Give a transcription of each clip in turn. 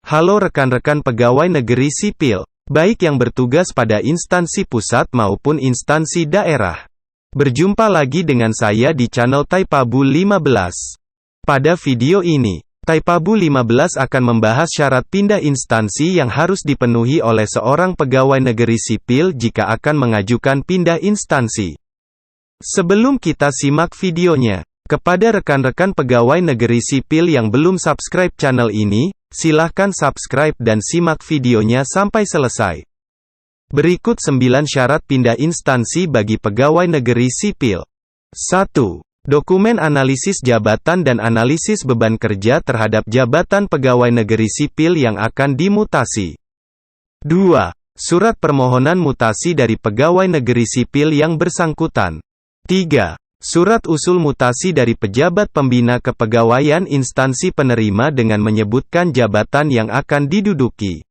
Halo rekan-rekan pegawai negeri sipil, baik yang bertugas pada instansi pusat maupun instansi daerah. Berjumpa lagi dengan saya di channel Taipabu 15. Pada video ini, Taipabu 15 akan membahas syarat pindah instansi yang harus dipenuhi oleh seorang pegawai negeri sipil jika akan mengajukan pindah instansi. Sebelum kita simak videonya, kepada rekan-rekan pegawai negeri sipil yang belum subscribe channel ini, silahkan subscribe dan simak videonya sampai selesai. Berikut 9 syarat pindah instansi bagi pegawai negeri sipil. 1. Dokumen analisis jabatan dan analisis beban kerja terhadap jabatan pegawai negeri sipil yang akan dimutasi. 2. Surat permohonan mutasi dari pegawai negeri sipil yang bersangkutan. 3. Surat usul mutasi dari pejabat pembina kepegawaian instansi penerima dengan menyebutkan jabatan yang akan diduduki.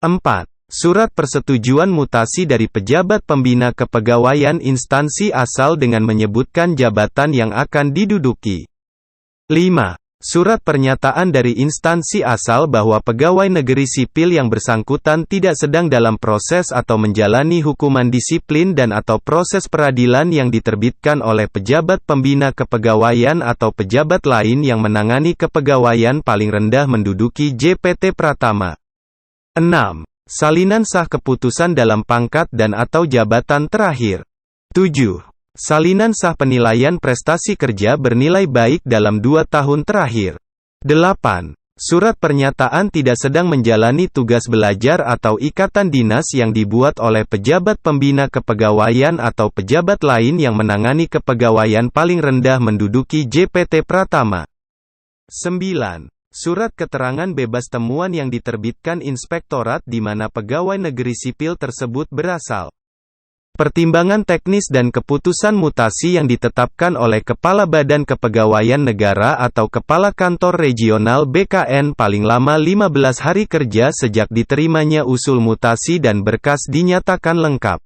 4. Surat persetujuan mutasi dari pejabat pembina kepegawaian instansi asal dengan menyebutkan jabatan yang akan diduduki. 5. Surat pernyataan dari instansi asal bahwa pegawai negeri sipil yang bersangkutan tidak sedang dalam proses atau menjalani hukuman disiplin dan atau proses peradilan yang diterbitkan oleh pejabat pembina kepegawaian atau pejabat lain yang menangani kepegawaian paling rendah menduduki JPT Pratama. 6. Salinan sah keputusan dalam pangkat dan atau jabatan terakhir. 7. Salinan sah penilaian prestasi kerja bernilai baik dalam 2 tahun terakhir. 8. Surat pernyataan tidak sedang menjalani tugas belajar atau ikatan dinas yang dibuat oleh pejabat pembina kepegawaian atau pejabat lain yang menangani kepegawaian paling rendah menduduki JPT Pratama. 9. Surat keterangan bebas temuan yang diterbitkan inspektorat di mana pegawai negeri sipil tersebut berasal. Pertimbangan teknis dan keputusan mutasi yang ditetapkan oleh Kepala Badan Kepegawaian Negara atau Kepala Kantor Regional BKN paling lama 15 hari kerja sejak diterimanya usul mutasi dan berkas dinyatakan lengkap.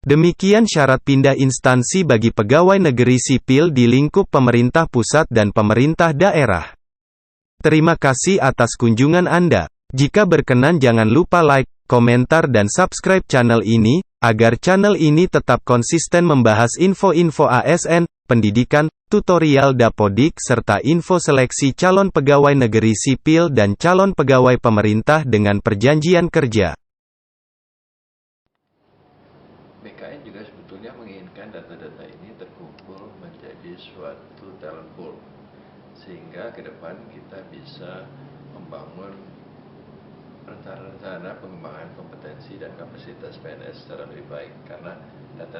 Demikian syarat pindah instansi bagi pegawai negeri sipil di lingkup pemerintah pusat dan pemerintah daerah. Terima kasih atas kunjungan Anda. Jika berkenan jangan lupa like, komentar dan subscribe channel ini, agar channel ini tetap konsisten membahas info-info ASN, pendidikan, tutorial dapodik serta info seleksi calon pegawai negeri sipil dan calon pegawai pemerintah dengan perjanjian kerja. BKN juga sebetulnya menginginkan data-data ini terkumpul menjadi suatu talent pool, sehingga ke depan kita bisa membangun rencana-rencana pengembangan kompetensi dan kapasitas PNS secara lebih baik, karena data